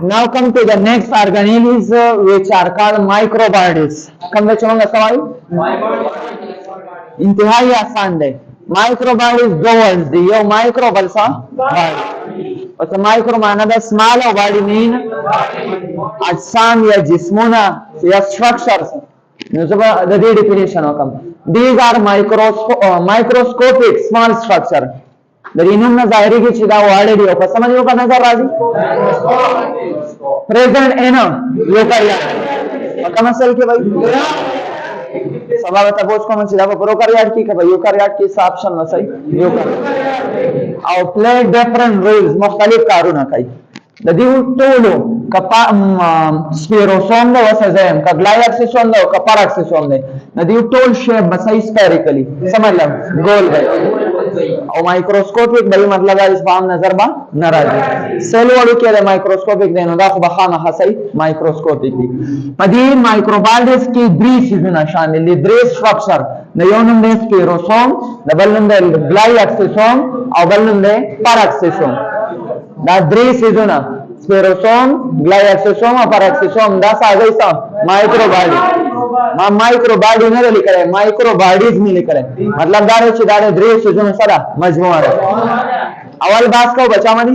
Now come to the next organelles which are called microbodies. कम बच्चों का सवाल इंतहाई आसान है. Microbodies दो वर्ड्स दी यो माइक्रो बल्सा बॉडी और माइक्रो माना था स्मॉल और बॉडी मीन अजसाम या जिस्मोना या structures. The definition of them. These are microscopic small structure. The इन्होंने जाहिर की चीज़ वाले दियो पर समझ लो करना कर राजी. Present in a eukaryote. क्या मसल के भाई? सवाल बता बोझ को मचला पर प्रोकार्योट की कब यूकार्योट की ऑप्शन में सही यूकार्योट. और play different roles मुख्तलिफ कारों कई. The diutolo spherosome the wasazem ka glyoxysome the ka peroxisome the diutol shape basai spherically समझ लो गोल है और माइक्रोस्कोपिक भाई मतलब है इस बाम नजर बा नाराज सेल वालों के लिए माइक्रोस्कोपिक देनो दा बखाना हसई माइक्रोस्कोपिक दी पदी माइक्रोबाइड्स की ब्रीच इतना शामिल है ब्रीच स्ट्रक्चर नयोनम दे स्फेरोसोम डबलम दे ग्लाइक्सोसोम और बलम दे पेरोक्सिसोम दा ब्रीच इतना स्फेरोसोम ग्लाइक्सोसोम और पेरोक्सिसोम दा सागे सा माइक्रोबाइड माइक्रोबाडी ने लिखा है माइक्रोबाडीज में लिखा है मतलब दारे चिदारे ब्रीच इतना सारा मजमूआ है. अवल बात को बचा money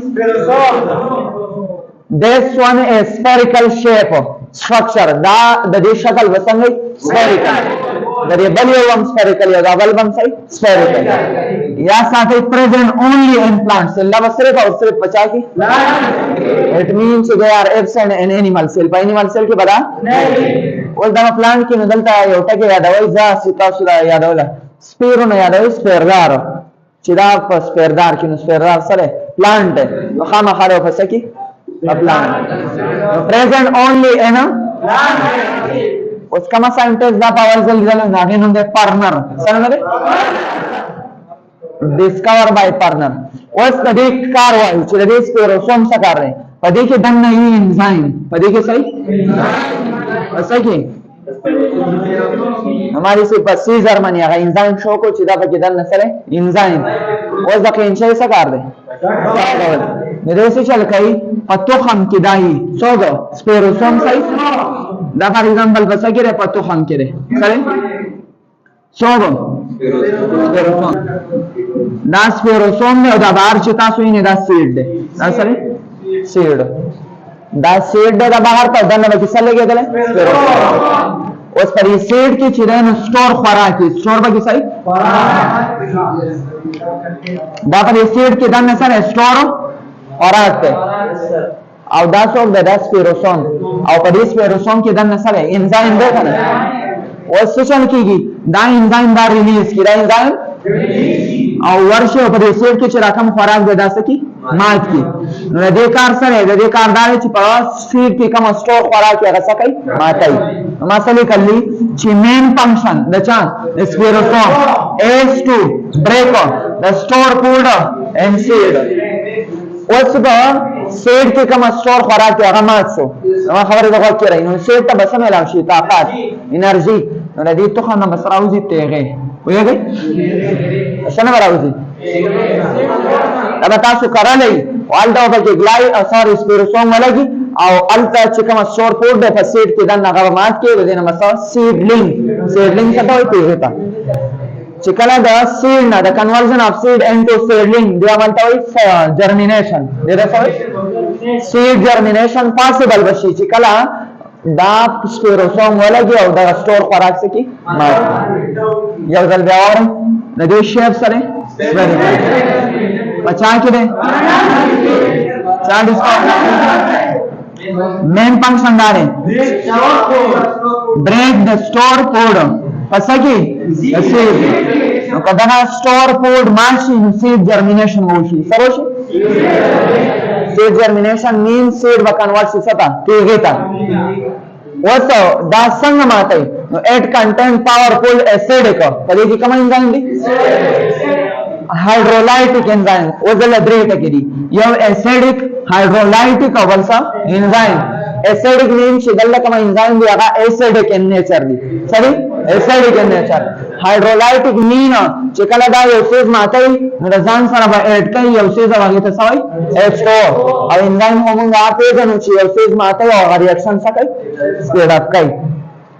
this one is spherical shape structure the shakal wasangai spherical the baliyam spherical ya balbam sai spherical ya साथ ही present only in plants illa सिर्फ और सिर्फ बचा की it means they are absent in animal cell animal cell के बता नहीं और दम प्लांट की निकलता है होता के याद है जा सीता सुदा याद होला स्पेरो न याद है स्पेरदार चिदा पर स्पेरदार की स्पेरदार सरे प्लांट है तो खामा खारे हो सकी plant present only in a उसका साइंटिस्ट दा पावर जल्दी जल्दी नागे नंदे पार्टनर समझ गए डिस्कवर बाय पार्टनर और स्टडी कार्रवाई चिदे स्पेरोसोम से कर रहे हैं पदी के दम नहीं एंजाइम पदी के सही ऐसा की हमारी से पसी जर्मनी का एंजाइम शो को चिदा पे किधर नसरे एंजाइम और जकीन से ऐसा कर दे मेरे से चल कई पत्तो खम किदाई सोगो स्पेरोसोम सही दा फॉर एग्जांपल बस के रे पत्तो खम के रे सरे सोगो स्पेरोसोम दा स्पेरोसोम में दा बाहर चिता सुई ने दा सीड दे दा सरे सीड दा सीड दे दा बाहर का दन में किस लगे गले स्पेरोसोम उस पर ये सीड की चिरेन स्टोर खुराक की स्टोर बाकी सही दा पर ये सीड के दन में सर स्टोर और आते और दास ऑफ द स्पेरोसोम और पर स्पेरोसोम के दन नसल है एंजाइम देखा ना और सेशन कीगी दा एंजाइम दा रिलीज की दा एंजाइम और वर्ष पर सेट के चराकम खुराक दे दा सकी मात की नदेकार सर है नदेकार दारे ची पास फीड की कम स्टोर खुराक या सकी माताई मसले कल्ली ची मेन फंक्शन द चांस स्पेरोसोम is to break the store food and seed said के कम स्टोर खुराक के अगमात सो हम खबर तो क्या रही सेड तो बस में लाशी ताकत एनर्जी नदी तो खाना बस राउजी तेगे हो गई ऐसा ना राउजी अब तासु करा नहीं वालदा ऊपर के ग्लाई सॉरी स्पेरोसोम वाला की और अल्टा चिकम स्टोर फूड है सेड के दन अगमात के देना मसा सीडलिंग से तो होता चिकला the seed na the conversion of seed into seedling they are called germination there is seed germination possible बशी चिकला da स्पेरोसोम वाला की और da स्टोर खुराक से की ये जल व्यावर नदी शेप सरे बचा के दे चार मेन फंक्शन डाले break the store food पसकी सीड कदना स्टोर फूड माशी सीड जर्मिनेशन होशी Sarojini seed germination mean seed व कन्वर्ट सता के गेता वसो दा संग माते एट कंटेंट पावरफुल एसिडिक कदी की कम एंजाइम दी हाइड्रोलाइटिक एंजाइम ओजल द्रेट केदी यो एसिडिक हाइड्रोलाइटिक वलसा एंजाइम एसिडिक मीन शिदल कम एंजाइम दी आगा एसिडिक इन नेचर दी सही एसिडिक इन नेचर هایدرولایټیک مین چې کله دا یو څیز ماتوي نو د ځان سره به اډ کوي یو څیز هغې ته څه وایي H2 او انزایم خو موږ هغه پېژنو چې یو څیز ماتوي او هغه ریاکشن څه کوي سپیډ اپ کوي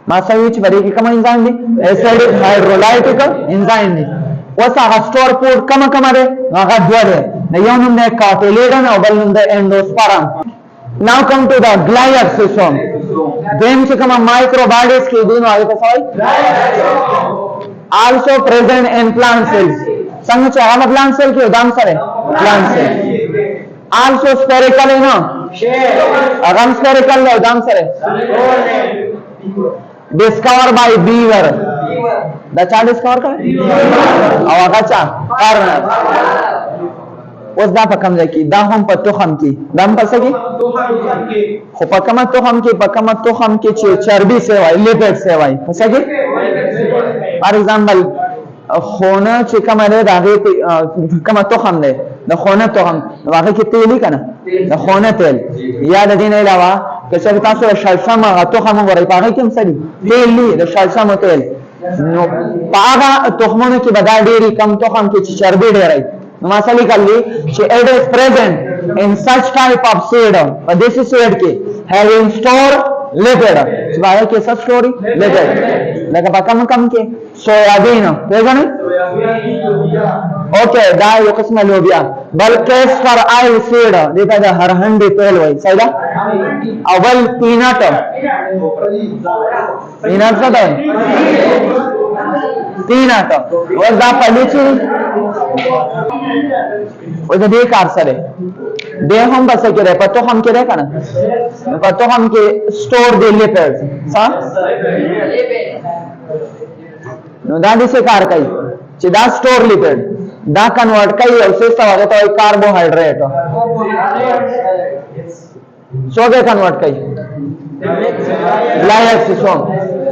ما څه وایي چې په دې کې کوم انزایم دی اسیډ هایدرولایټیک انزایم دی اوس هغه سټور فوډ کومه دی هغه دوه دی د یو نوم دی کاټیلیډن او بل نوم دی اندوسپرم Now come to the glyoxysome. Then چې کومه مایکرو باډیز کې دي نو هغه څه وایي also present in plant cells. څنګه چې هغه plant cell کې دام سره plant cell. Also spherical no. هغه spherical له دام سره. Discovered by Beaver. دا چا ډیسکور کړ او هغه چا کارنر اوس دا په کوم ځای کې دا هم په تخم کې دا هم په څه کې خو په کومه تخم کې چې چربي سیوای لیپټ سیوای په څه کې فار ایگزامپل خونه چې کومه ده د هغې کومه تخم دی د خونه تخم هغه کې تیل وي که نه د خونه تیل یا د دې نه علاوه که چېرې تاسو د شړشم هغه تخم وګورئ په هغې کې هم څه دي تیل دي د شړشمو تیل نو په هغه تخمونو کې به دا ډېرې کم تخم کې چې چربي ډېری نو ما څه لیکلی چې it is present in such type of seed په داسې seed کې having store lipid چې په هغه کې څه story lipid لکه په کم کې سویابین پېژنئ اوکې دا یو قسمه لوبیا بل کیسټر آیل سیډ دې ته د هرهنډې تیل وایي صحیح ده او بل پینټ څه دی پینټ اوس دا پلي چې اوس د دې کار سره دې هم بس کې ده په تخم کې ده که نه په تخم کې سټور دی لیپډ څه نو دا دې څه کار کوي چې دا سټور لیپډ دا کنورټ کوي او څه ته هغه ته کاربوهایډریټ څوګه کنورټ کوي glyoxysome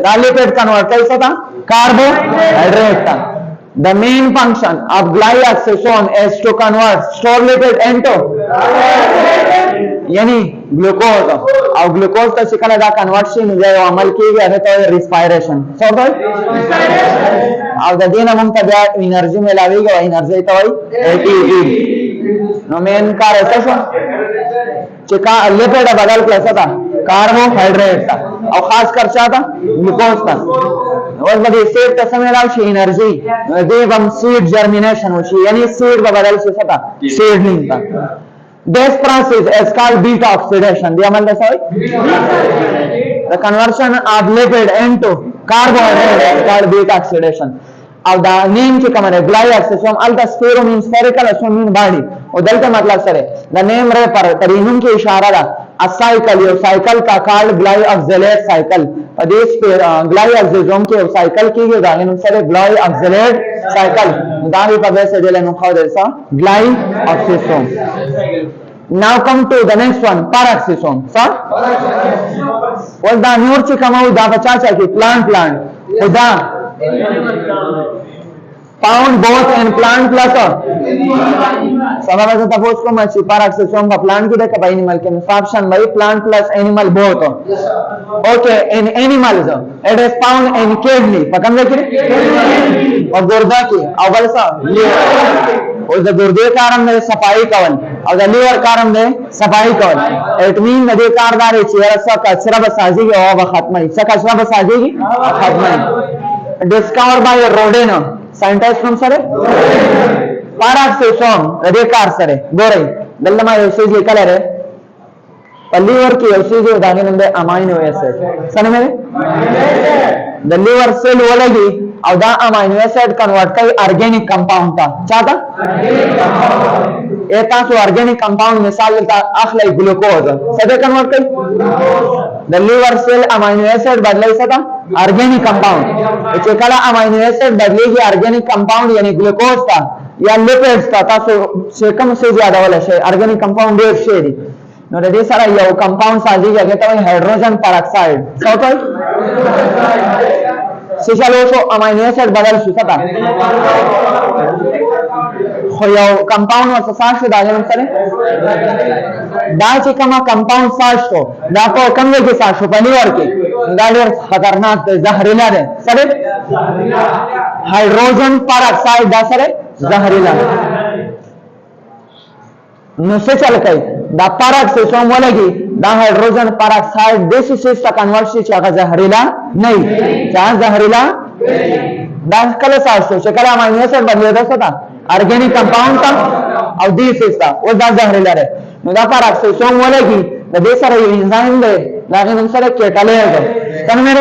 دا لیپډ کنورټ کوي څه ته carbohydrate ته the main function of glyoxysome is to convert stored lipid into یعنی ګلوکوز او ګلوکوز ته چې کله دا کنورټ شي نو بیا یو عمل کېږي هغه ته ریسپایریشن څه وایي او د دې نه موږ ته بیا انرژي میلاویږي او انرژي ته وایي ATP نو مین کار څه شو چې لیپډ بدل کړه څه ته کاربوهایډریټ ته او خاص کر چا ته ګلوکوز ته اوس به دې سیډ ته څه میلاو شي انرژي نو دې به هم سیډ جرمینیشن وشي یعنی سیډ به بدل شي څه ته سیډلینګ ته This process is called beta oxidation. The amal is the conversion of lipid into carbohydrate is called beta oxidation. Now the name ki kamane glyoxysome al the sphere means spherical, so mean body. और दल का मतलब सर है the name रे पर तरीनुम की इशारा दा a cycle यो cycle का called glyoxylate cycle और this glyoxysome के cycle की जो दाने नुम सर glyoxylate cycle दाने पर वैसे जले नुम खाओ देसा glyoxysome now come to the next one peroxisome sir और दा न्यूर ची कमाऊ दा बचा चाहिए plant खुदा found both in plant plus sabab ta post ko machi peroxisome ka plant ki dekha by animal ke option by plant plus animal both okay in animals it is found in kidney pakam dekhi और गुर्दा की अव्वल सा और the गुर्दे कारण में सफाई कवन और the liver कारण में सफाई कवन it mean नदी कारदार है चेहरा सा कचरा बसाजी के और खत्म है सा कचरा बसाजी की खत्म है discovered by Rodin scientist from sare peroxisome नदी कार सरे गोरे दल्लमा यूसेज लिखा है liver की यूसेज दाने नंदे अमाइनो एसिड सने मेरे the liver cell वालेगी और दा अमाइनो एसिड कन्वर्ट कई ऑर्गेनिक कंपाउंड था चाहता एक तासु ऑर्गेनिक कंपाउंड मिसाल लेता अखलाई ग्लूकोज सदे कन्वर्ट कई the liver cell amino acid बदले सता ऑर्गेनिक कंपाउंड इसे कला अमाइनो एसिड बदलेगी ऑर्गेनिक कंपाउंड यानी ग्लूकोज था या लिपिड्स था तासु से कम से ज्यादा वाला शे ऑर्गेनिक कंपाउंड डेढ़ शे दी नो रे सारा यो कंपाउंड साजी जगह तो हाइड्रोजन पेरोक्साइड सो सिचालोसो अमाइनो एसिड बदल सुता खोयो कंपाउंड और साश दागे सरे दा चिकमा कंपाउंड साश तो दा को कम के साश पहली बार के دا ډېر خطرناک دی، زهرجن دی. سره هایدروجن پر اکساید دا سره زهرجن. نو څه چل کوي دا peroxisome ولګي دا هایدروجن پر اکساید د سیس ته کنورټ شي چې هغه زهرجن نه وي، چې زهرجن دا کله تاسو چې کله امینو اسید بدلیدل څه تا ارګینیک کمپاوند تا او دې سیس تا او دا زهرجن لري. نو دا peroxisome ولګي د دې سره یو انزایم دی دا غوښنه سره کېټالیز دی کنه مې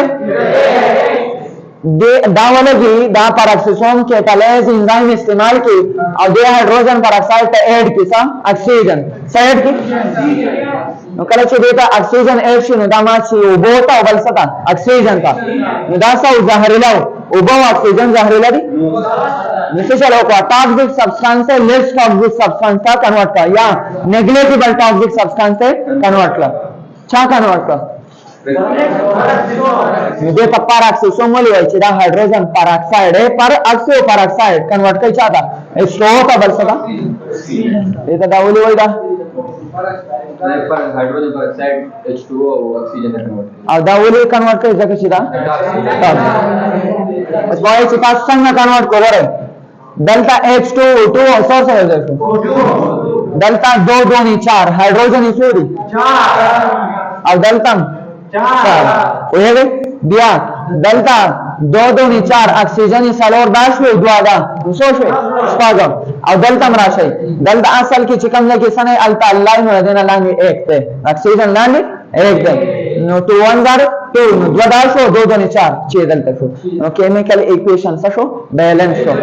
دا ولګي دا peroxisome کېټالیز انزایم استعمال کی او د هایدروجن پر اکساید ته اډ کی سم اکسیجن سایډ کی. نو کله چې دیتا اکسیجن اډ شي نو دا ما چې وبوتا او بل څه اکسیجن تا نو دا څه زهرجن او وبو اکسیجن زهرجن دي. نو څه چلو کو ټاکسیک سبسټانس لیس ټاکسیک سبسټانس ته کنورټ کا یا نیگلیجیبل ټاکسیک سبسټانس ته کنورټ کا چا کنورټ کا دې ته peroxisome ولې وایي چې دا هایدروجن پر اکساید پر اکسو پر اکساید کنورټ کوي چاته H2O ته بل څه دا دې ته دا ولې وایي دا हाइड्रोजन पेरोक्साइड H2O और ऑक्सीजन में कन्वर्ट او دا ولې کنورټ کوي ځکه چې دا اوس وایي چې تاسو څنګه کنورټ کوئ دلتا H2O2 او سره سره ده دلتا 2 2 4 हाइड्रोजन इसो दी 4 او دلتا 4 ओहे بیا دلتا 2 2 4 اکسیجن سالور داش وي دواګه وسو شو شپږم او دلتا مراشي دلتا اصل کې چې کوم لګي سنه التا الله نو دینه لاندې 1 ته اکسیجن لاندې 1 ده نو 2 1 2 نو دوا داش 2 2 4 چې دلتا شو نو کیمیکل ایکویشن څه شو بیلانس شو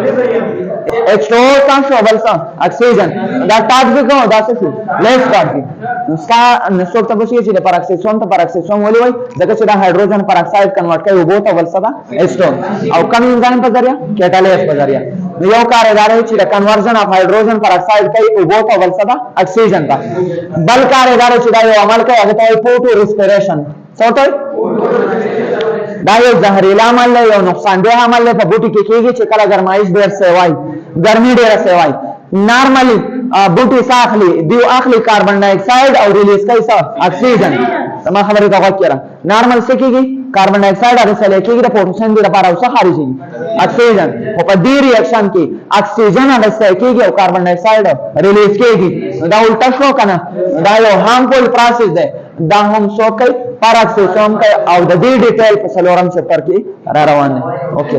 H2O څه شو بل څه اکسیجن دا ټاکسیک نو دا څه شو لیس ټاکسیک نو ستا نسو ته بشي چې peroxisome ته peroxisome ولې وای ځکه چې دا هایدروجن پر اکساید کنورټ کوي وبو ته بل څه دا H2O او کوم انزایم په ذریعہ کیټالیز په ذریعہ نو یو کار ادارې چې د کنورژن اف هایدروجن پر اکساید کوي وبو ته بل څه دا اکسیجن ته بل کار ادارې چې دا یو عمل کوي هغه ته فوټو ریسپیریشن څه ته دا یو زهرجن عمل دی یو نقصان دی عمل دی په بوټي کې کېږي چې کله ګرمایش ډېر سیوای ګرمي ډېر سیوای نارملی بوټي ساخلی دیو اخلی کاربن ډای اکساید او ریلیز کوي اکسیجن ما خبرې ته غوږ کړه نارمل څه کېږي کاربن ډای اکساید هغه څه کېږي د فوټوسنتیز لپاره او څه خارجي اکسیجن او په دې ریاکشن کې اکسیجن هغه څه کېږي او کاربن ډای اکساید ریلیز کېږي دا الټا شو کنه دا یو هارمفul پروسس دی دا هم څه کوي peroxisome کوي او د دې ډیټیل په څلورم چپټر کې را روان دي اوکے